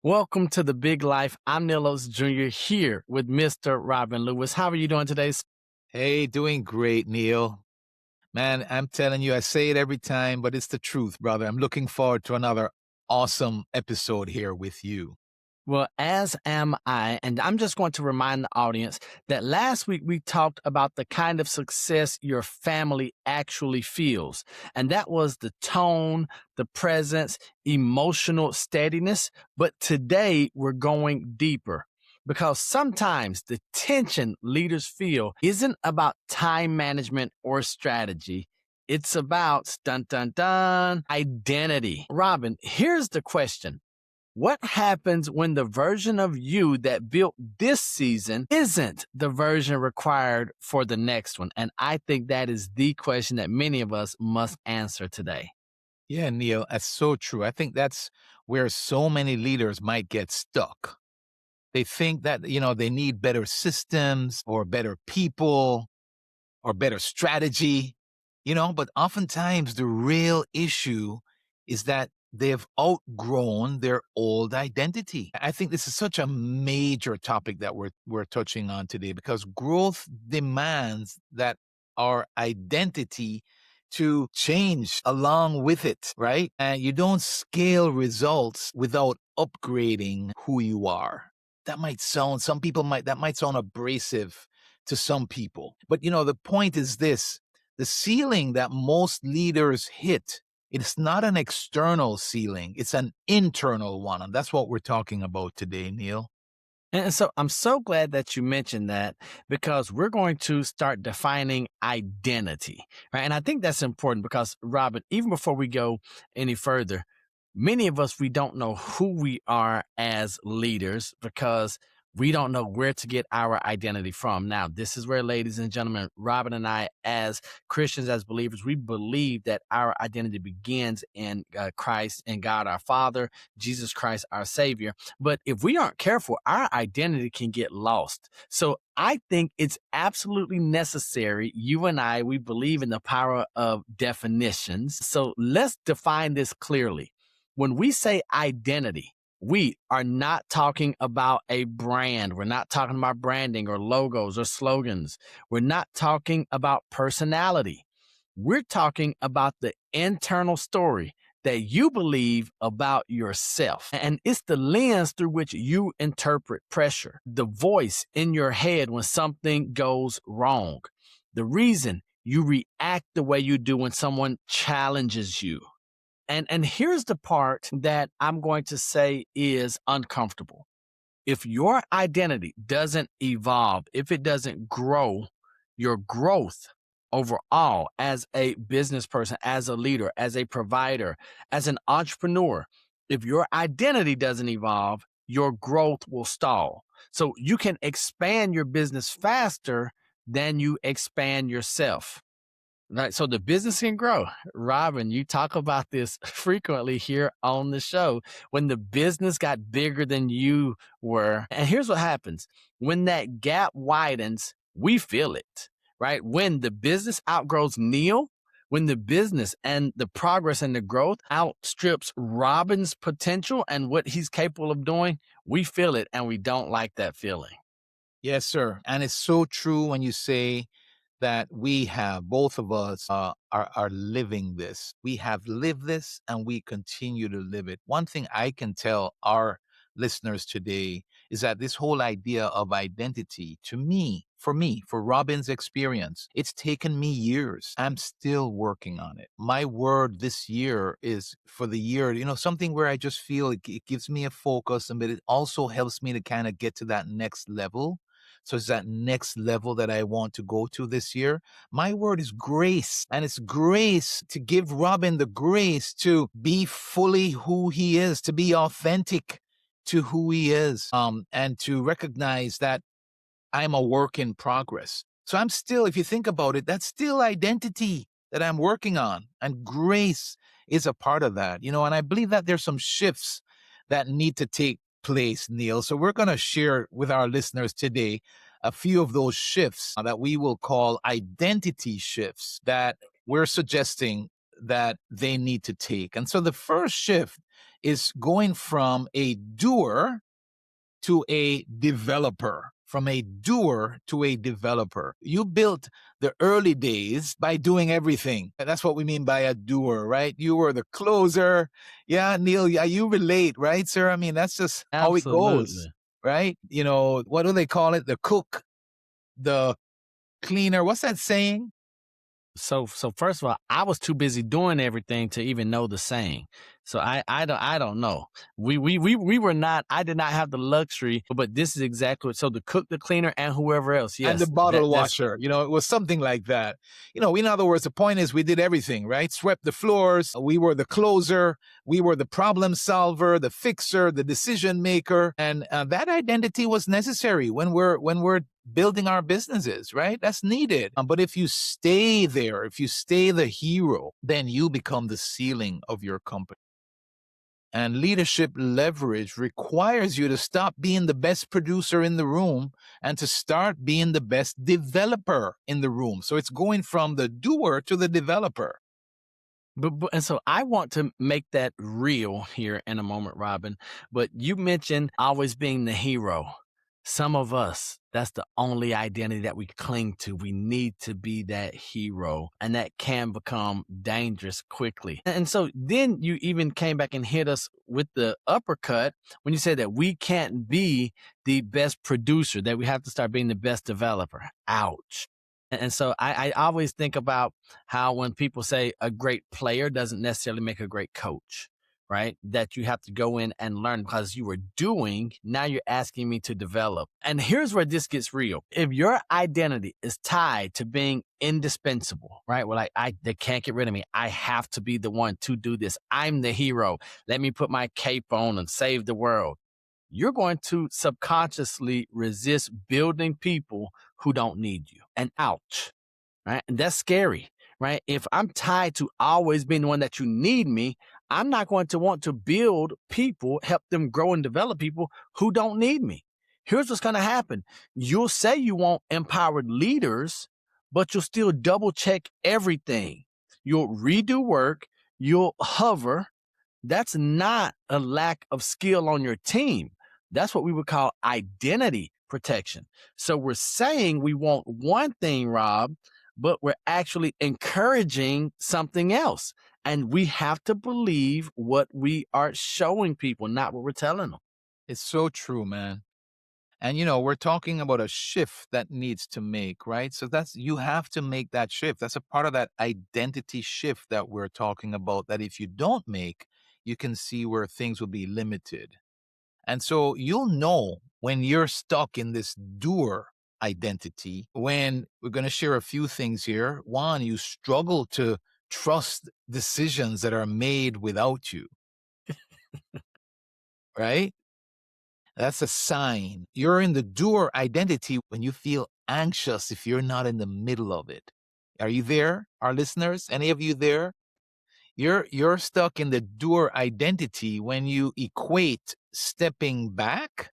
Welcome to the Big Life. I'm Neal Oates Jr. here with Mr. Robin Lewis. How are you doing today? Hey, doing great, Neil. Man, I'm telling you, I say it every time, but it's the truth, brother. I'm looking forward to another awesome episode here with you. Well, as am I. And I'm just going to remind the audience that last week we talked about the kind of success your family actually feels. And that was the tone, the presence, emotional steadiness. But today we're going deeper. Because sometimes the tension leaders feel isn't about time management or strategy. It's about dun dun dun identity. Robin, here's the question. What happens when the version of you that built this season isn't the version required for the next one? And I think that is the question that many of us must answer today. Yeah, Neil, that's so true. I think that's where so many leaders might get stuck. They think that, they need better systems or better people or better strategy, but oftentimes the real issue is that they've outgrown their old identity. I think this is such a major topic that we're touching on today because growth demands that our identity to change along with it, right? And you don't scale results without upgrading who you are. That might sound abrasive to some people. But the point is this, the ceiling that most leaders hit, it's not an external ceiling, it's an internal one. And that's what we're talking about today, Neil. And so I'm so glad that you mentioned that because we're going to start defining identity, right? And I think that's important because, Robin, even before we go any further, many of us, we don't know who we are as leaders because we don't know where to get our identity from. Now, this is where, ladies and gentlemen, Robin and I, as Christians, as believers, we believe that our identity begins in Christ and God, our Father, Jesus Christ, our Savior. But if we aren't careful, our identity can get lost. So I think it's absolutely necessary. You and I, we believe in the power of definitions. So let's define this clearly. When we say identity, we are not talking about a brand. We're not talking about branding or logos or slogans. We're not talking about personality. We're talking about the internal story that you believe about yourself. And it's the lens through which you interpret pressure, the voice in your head when something goes wrong, the reason you react the way you do when someone challenges you. And here's the part that I'm going to say is uncomfortable. If your identity doesn't evolve, if it doesn't grow, your growth overall as a business person, as a leader, as a provider, as an entrepreneur, if your identity doesn't evolve, your growth will stall. So you can expand your business faster than you expand yourself. Right. So the business can grow. Robin, you talk about this frequently here on the show when the business got bigger than you were. And here's what happens when that gap widens, we feel it, right? When the business outgrows Neal, when the business and the progress and the growth outstrips Robin's potential and what he's capable of doing, we feel it and we don't like that feeling. Yes, sir. And it's so true when you say that we have, both of us are living this. We have lived this and we continue to live it. One thing I can tell our listeners today is that this whole idea of identity, to me, for Robin's experience, it's taken me years. I'm still working on it. My word this year is for the year, something where I just feel it gives me a focus, but it also helps me to kind of get to that next level. So it's that next level that I want to go to this year. My word is grace. And it's grace to give Robin the grace to be fully who he is, to be authentic to who he is, and to recognize that I'm a work in progress. So I'm still, if you think about it, that's still identity that I'm working on. And grace is a part of that, and I believe that there's some shifts that need to take place, Neil. So we're going to share with our listeners today a few of those shifts that we will call identity shifts that we're suggesting that they need to take. And so the first shift is going from a doer to a developer. From a doer to a developer. You built the early days by doing everything. And that's what we mean by a doer, right? You were the closer. Yeah, Neil, yeah, you relate, right, sir? I mean, that's just how it goes, Absolutely. right? You know, what do they call it? The cook, the cleaner. What's that saying? So first of all, I was too busy doing everything to even know the saying. So I don't know. We were not. I did not have the luxury. But this is exactly what. So the cook, the cleaner, and whoever else. And the Yes, bottle that's washer. You know, it was something like that. You know, in other words, the point is we did everything, right? Swept the floors. We were the closer. We were the problem solver, the fixer, the decision maker. And that identity was necessary when we're building our businesses, right? That's needed. But if you stay there, if you stay the hero, then you become the ceiling of your company. And leadership leverage requires you to stop being the best producer in the room and to start being the best developer in the room. So it's going from the doer to the developer. But and so I want to make that real here in a moment, Robin. But you mentioned always being the hero. Some of us, that's the only identity that we cling to. We need to be that hero, and that can become dangerous quickly. And so then you even came back and hit us with the uppercut when you said that we can't be the best producer, that we have to start being the best developer. Ouch. And so I always think about how when people say a great player doesn't necessarily make a great coach, right? That you have to go in and learn because you were doing, now you're asking me to develop. And here's where this gets real. If your identity is tied to being indispensable, right? Well, they can't get rid of me. I have to be the one to do this. I'm the hero. Let me put my cape on and save the world. You're going to subconsciously resist building people who don't need you. And ouch, right? And that's scary, right? If I'm tied to always being the one that you need me, I'm not going to want to build people, help them grow and develop people who don't need me. Here's what's going to happen. You'll say you want empowered leaders, but you'll still double check everything. You'll redo work, you'll hover. That's not a lack of skill on your team. That's what we would call identity protection. So we're saying we want one thing, Rob, but we're actually encouraging something else. And we have to believe what we are showing people, not what we're telling them. It's so true, man. And you know, we're talking about a shift that needs to make, right? So that's you have to make that shift. That's a part of that identity shift that we're talking about that if you don't make, you can see where things will be limited. And so you'll know when you're stuck in this doer identity, when we're going to share a few things here. One, you struggle to trust decisions that are made without you, right? That's a sign. You're in the doer identity when you feel anxious if you're not in the middle of it. Are you there, our listeners? Any of you there? You're stuck in the doer identity when you equate stepping back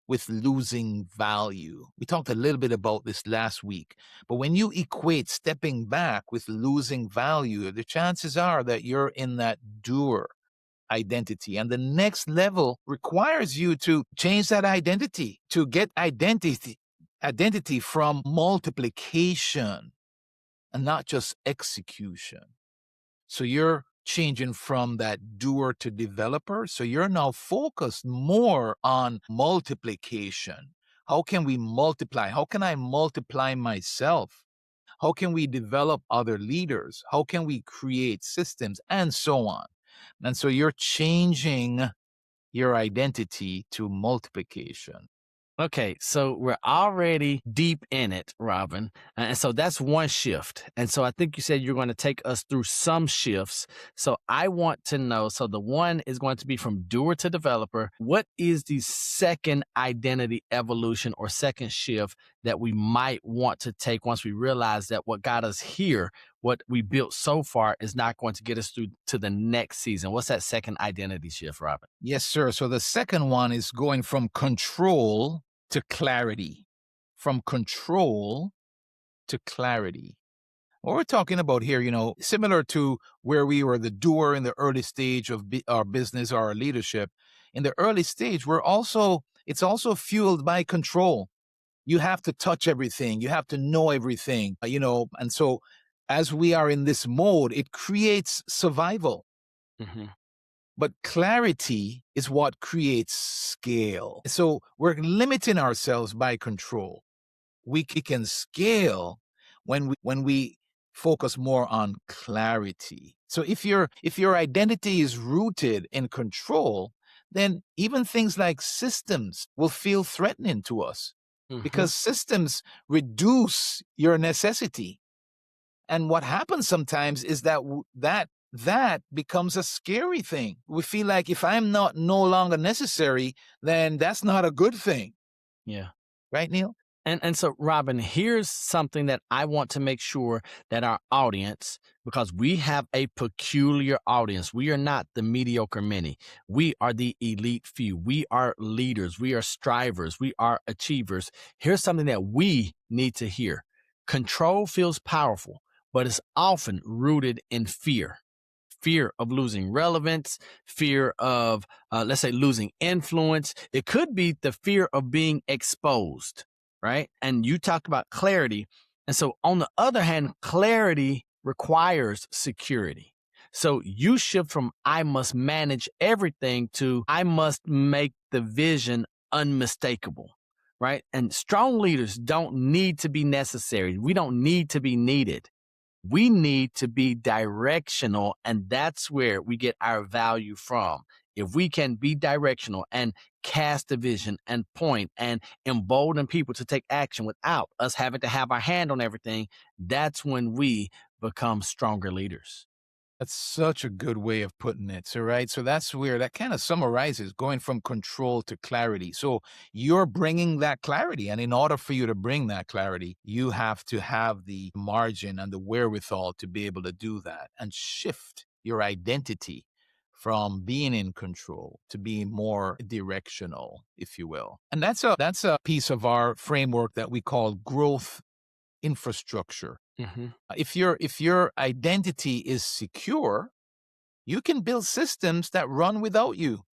with losing value. We talked a little bit about this last week, but when you equate stepping back with losing value, the chances are that you're in that doer identity. And the next level requires you to change that identity, to get identity from multiplication and not just execution. So you're changing from that doer to developer. So you're now focused more on multiplication. How can we multiply? How can I multiply myself? How can we develop other leaders? How can we create systems and so on? And so you're changing your identity to multiplication. Okay, so we're already deep in it, Robin. And so that's one shift. And so I think you said you're going to take us through some shifts. So I want to know, so the one is going to be from doer to developer. What is the second identity evolution or second shift that we might want to take once we realize that what got us here, what we built so far, is not going to get us through to the next season? What's that second identity shift, Robin? Yes, sir. So the second one is going from control to clarity. From control to clarity. What we're talking about here, similar to where we were the doer in the early stage of our business or our leadership, in the early stage, it's also fueled by control. You have to touch everything, you have to know everything, and so as we are in this mode, it creates survival. Hmm. But clarity is what creates scale. So we're limiting ourselves by control. We can scale when we focus more on clarity. So if your identity is rooted in control, then even things like systems will feel threatening to us Hmm. because systems reduce your necessity. And what happens sometimes is that becomes a scary thing. We feel like if I'm not no longer necessary, then that's not a good thing, Yeah. right, Neil? And so, Robin, here's something that I want to make sure that our audience, because we have a peculiar audience. We are not the mediocre many. We are the elite few. We are leaders. We are strivers. We are achievers. Here's something that we need to hear. Control feels powerful, but it's often rooted in fear. Fear of losing relevance, fear of, let's say, losing influence. It could be the fear of being exposed, right? And you talk about clarity. And so, on the other hand, clarity requires security. So you shift from I must manage everything to I must make the vision unmistakable, right? And strong leaders don't need to be necessary. We don't need to be needed. We need to be directional, and that's where we get our value from. If we can be directional and cast a vision and point and embolden people to take action without us having to have our hand on everything, that's when we become stronger leaders. That's such a good way of putting it. So, right. So that's where that kind of summarizes going from control to clarity. So you're bringing that clarity. And in order for you to bring that clarity, you have to have the margin and the wherewithal to be able to do that and shift your identity from being in control to being more directional, if you will. And that's a piece of our framework that we call growth infrastructure. Hmm. If your identity is secure, you can build systems that run without you.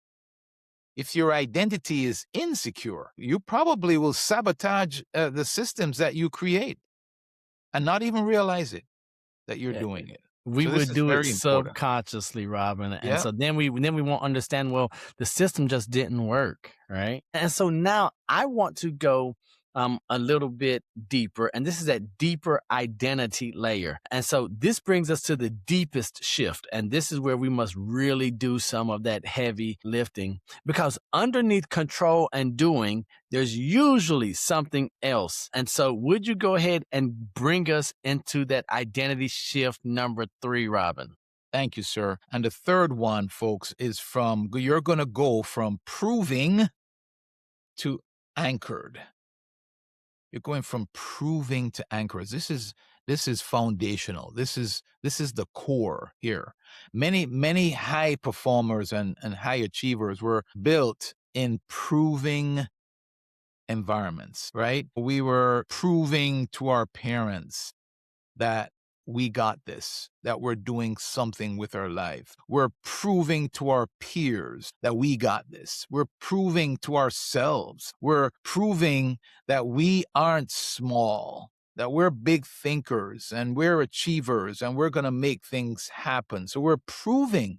If your identity is insecure, you probably will sabotage the systems that you create and not even realize it that you're Yeah. doing it. We So this would is do it very important. subconsciously, Robin. And Yeah. so then we won't understand, well, the system just didn't work, right? And so now I want to go a little bit deeper, and this is that deeper identity layer. And so this brings us to the deepest shift. And this is where we must really do some of that heavy lifting, because underneath control and doing, there's usually something else. And so, would you go ahead and bring us into that identity shift number three, Robin? Thank you, sir. And the third one, folks, is you're going to go from proving to anchored. You're going from proving to anchors. This is foundational. This is the core here. Many high performers and high achievers were built in proving environments, right? We were proving to our parents that we got this, that we're doing something with our life. We're proving to our peers that we got this. We're proving to ourselves. We're proving that we aren't small, that we're big thinkers and we're achievers and we're going to make things happen. So we're proving.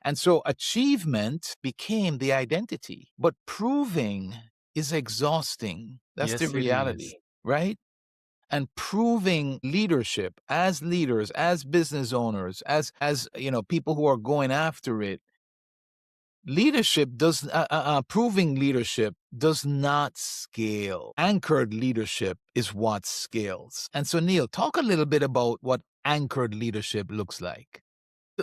And so achievement became the identity, but proving is exhausting. That's the Yes, it is. reality, right? And proving leadership as leaders, as business owners, as people who are going after it. Leadership does proving leadership does not scale. Anchored leadership is what scales. And so, Neil, talk a little bit about what anchored leadership looks like.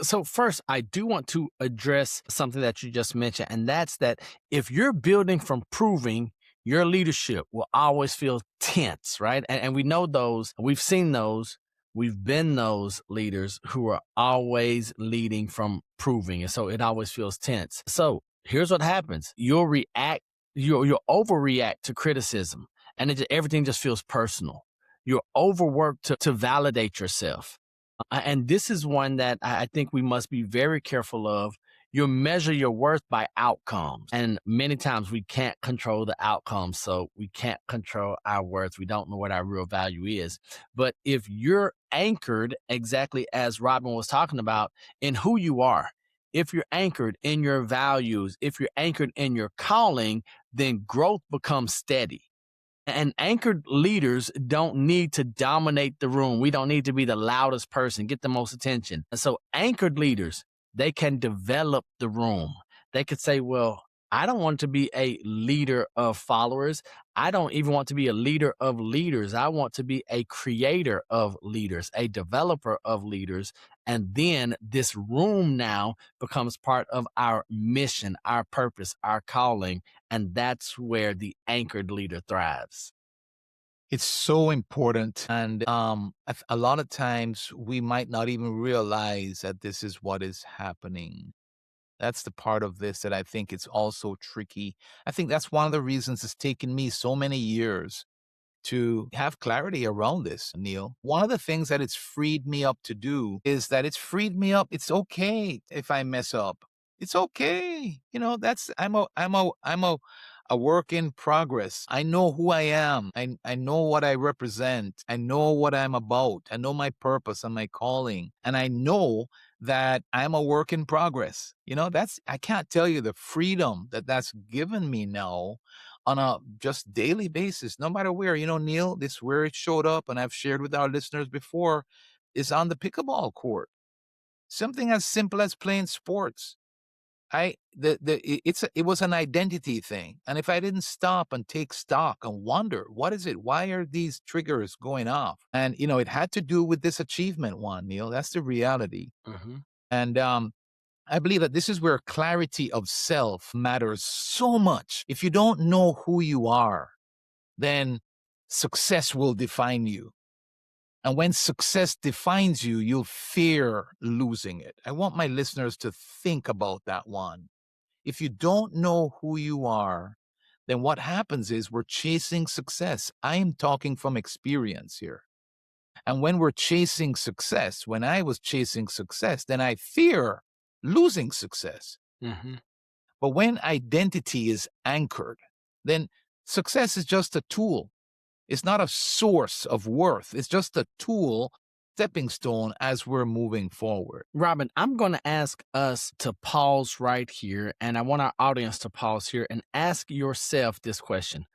So first, I do want to address something that you just mentioned, and that's that if you're building from proving, your leadership will always feel tense, right? And we know those, we've seen those, we've been those leaders who are always leading from proving, and so it always feels tense. So here's what happens: you'll overreact to criticism, and everything just feels personal. You're overworked to validate yourself. And this is one that I think we must be very careful of. You measure your worth by outcomes. And many times we can't control the outcomes. So we can't control our worth. We don't know what our real value is. But if you're anchored, exactly as Robin was talking about, in who you are, if you're anchored in your values, if you're anchored in your calling, then growth becomes steady. And anchored leaders don't need to dominate the room. We don't need to be the loudest person, get the most attention. And so anchored leaders, they can develop the room. They could say, well, I don't want to be a leader of followers. I don't even want to be a leader of leaders. I want to be a creator of leaders, a developer of leaders. And then this room now becomes part of our mission, our purpose, our calling. And that's where the anchored leader thrives. It's so important. And a lot of times we might not even realize that this is what is happening. That's the part of this that I think it's also tricky. I think that's one of the reasons it's taken me so many years to have clarity around this, Neil. One of the things that it's freed me up to do is that it's freed me up. It's okay if I mess up. It's okay. You know, that's I'm a work in progress. I know who I am. I know what I represent. I know what I'm about. I know my purpose and my calling. And I know that I'm a work in progress. You know, I can't tell you the freedom that that's given me now on a just daily basis, no matter where. You know, Neil, this where it showed up, and I've shared with our listeners before, is on the pickleball court. Something as simple as playing sports. It was an identity thing. And if I didn't stop and take stock and wonder, what is it? Why are these triggers going off? And you know, it had to do with this achievement one, Neil. That's the reality. Mhm. And I believe that this is where clarity of self matters so much. If you don't know who you are, then success will define you. And when success defines you, you'll fear losing it. I want my listeners to think about that one. If you don't know who you are, then what happens is we're chasing success. I am talking from experience here. And when we're chasing success, when I was chasing success, then I fear losing success. Mhm. But when identity is anchored, then success is just a tool. It's not a source of worth. It's just a tool, stepping stone as we're moving forward. Robin, I'm going to ask us to pause right here, and I want our audience to pause here and ask yourself this question.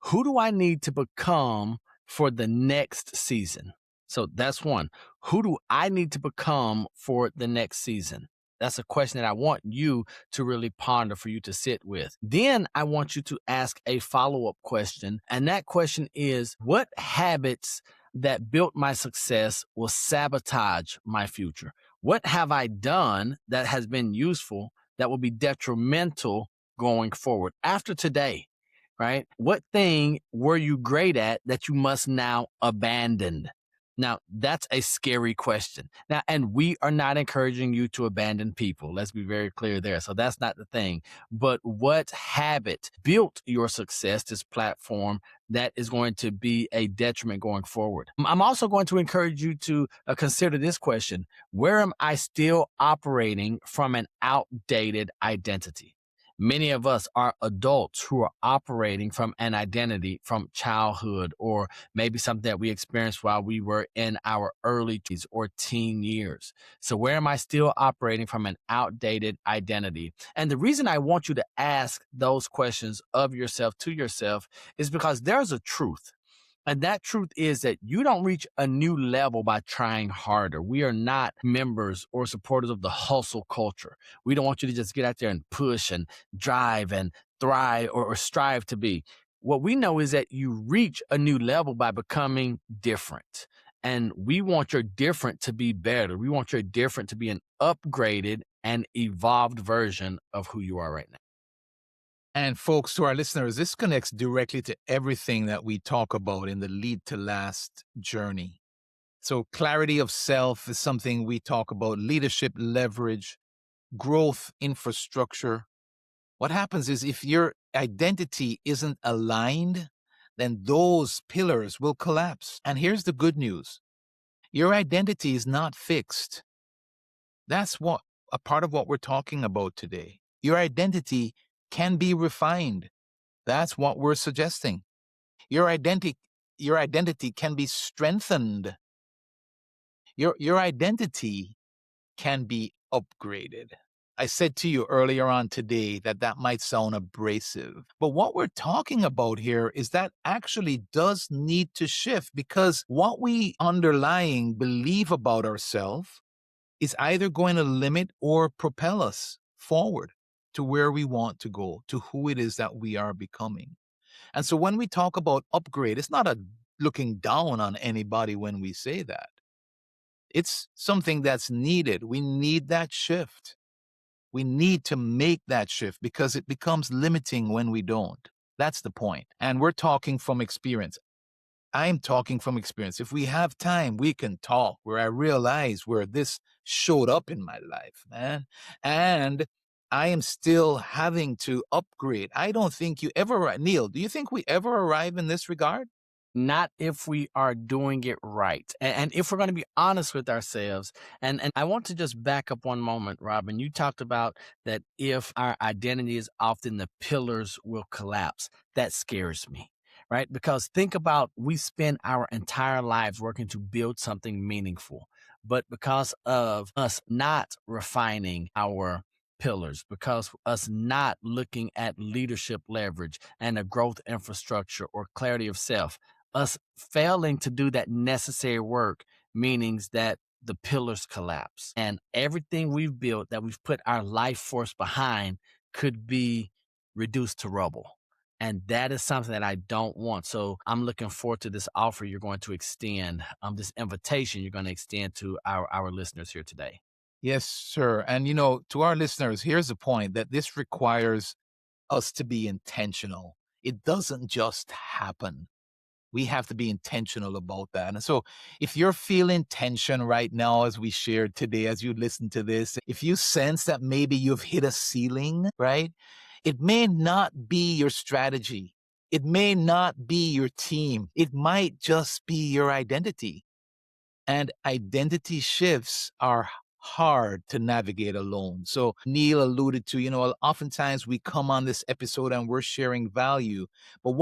Who do I need to become for the next season? So that's one. Who do I need to become for the next season? That's a question that I want you to really ponder, for you to sit with. Then I want you to ask a follow-up question. And that question is, what habits that built my success will sabotage my future? What have I done that has been useful that will be detrimental going forward after today? Right? What thing were you great at that you must now abandon? Now, that's a scary question. Now, and we are not encouraging you to abandon people. Let's be very clear there. So that's not the thing. But what habit built your success, this platform, that is going to be a detriment going forward? I'm also going to encourage you to consider this question. Where am I still operating from an outdated identity? Many of us are adults who are operating from an identity from childhood, or maybe something that we experienced while we were in our early 20s or teen years. So where am I still operating from an outdated identity? And the reason I want you to ask those questions of yourself to yourself is because there's a truth. And that truth is that you don't reach a new level by trying harder. We are not members or supporters of the hustle culture. We don't want you to just get out there and push and drive and thrive, or strive to be. What we know is that you reach a new level by becoming different. And we want your different to be better. We want your different to be an upgraded and evolved version of who you are right now. And folks, to our listeners, this connects directly to everything that we talk about in the Lead to Last journey. So clarity of self is something we talk about, leadership leverage, growth infrastructure. What happens is if your identity isn't aligned, then those pillars will collapse. And here's the good news: your identity is not fixed. That's what a part of what we're talking about today. Your identity can be refined. That's what we're suggesting. Your identity your identity can be strengthened. Your identity can be upgraded. I said to you earlier on today that that might sound abrasive, but what we're talking about here is that actually does need to shift, because what we underlying believe about ourselves is either going to limit or propel us forward to where we want to go, to who it is that we are becoming. And so when we talk about upgrade, it's not a looking down on anybody when we say that. It's something that's needed. We need that shift. We need to make that shift because it becomes limiting when we don't. That's the point. And we're talking from experience. I'm talking from experience. If we have time, we can talk where I realize where this showed up in my life, man. And I am still having to upgrade. I don't think you ever, Neil, do you think we ever arrive in this regard? Not if we are doing it right. And if we're going to be honest with ourselves. And I want to just back up one moment, Robin. You talked about that if our identity is often the pillars will collapse. That scares me, right? Because think about we spend our entire lives working to build something meaningful. But because of us not refining our pillars, because us not looking at leadership leverage and a growth infrastructure or clarity of self, us failing to do that necessary work means that the pillars collapse and everything we've built that we've put our life force behind could be reduced to rubble. And that is something that I don't want. So I'm looking forward to this offer you're going to extend, this invitation you're going to extend to our listeners here today. Yes, sir. And to our listeners, here's the point: that this requires us to be intentional. It doesn't just happen. We have to be intentional about that. And so, if you're feeling tension right now, as we shared today, as you listen to this, if you sense that maybe you've hit a ceiling, right? It may not be your strategy. It may not be your team. It might just be your identity. And identity shifts are hard to navigate alone. So Neil alluded to, oftentimes we come on this episode and we're sharing value, but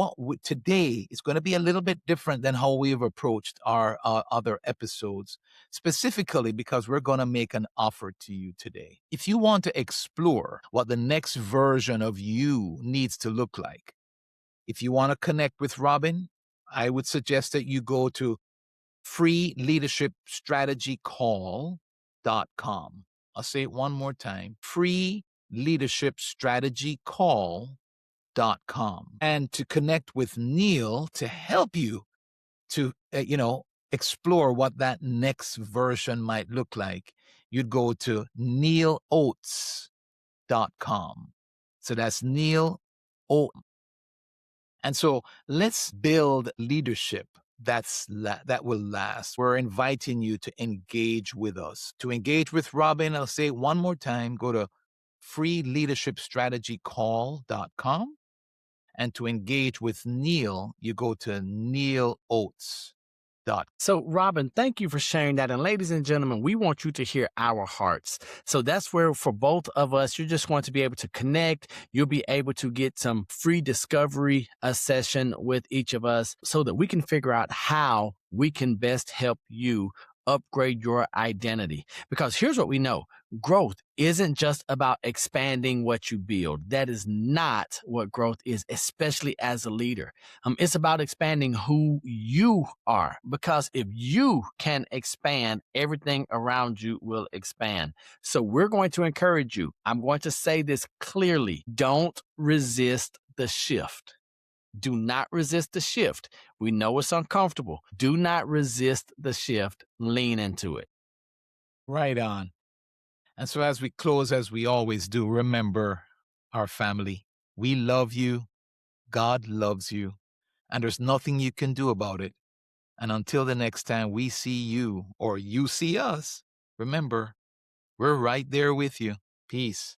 today is going to be a little bit different than how we've approached our other episodes, specifically because we're going to make an offer to you today. If you want to explore what the next version of you needs to look like, if you want to connect with Robin, I would suggest that you go to freeleadershipstrategycall.com. I'll say it one more time: freeleadershipstrategycall.com. And to connect with Neil to help you to, explore what that next version might look like, you'd go to nealoates.com. So that's Neil O. And so let's build leadership that will last. We're inviting you to engage with us. To engage with Robin, I'll say it one more time: go to freeleadershipstrategycall.com. And to engage with Neil, you go to nealoates.com. So, Robin, thank you for sharing that. And ladies and gentlemen, we want you to hear our hearts. So that's where for both of us, you're just going to be able to connect. You'll be able to get some free discovery session with each of us so that we can figure out how we can best help you upgrade your identity. Because here's what we know: growth isn't just about expanding what you build. That is not what growth is, especially as a leader. It's about expanding who you are, because if you can expand, everything around you will expand. So we're going to encourage you. I'm going to say this clearly: don't resist the shift. Do not resist the shift. We know it's uncomfortable. Do not resist the shift. Lean into it. Right on. And so as we close, as we always do, remember, our family: we love you. God loves you. And there's nothing you can do about it. And until the next time we see you or you see us, remember, we're right there with you. Peace.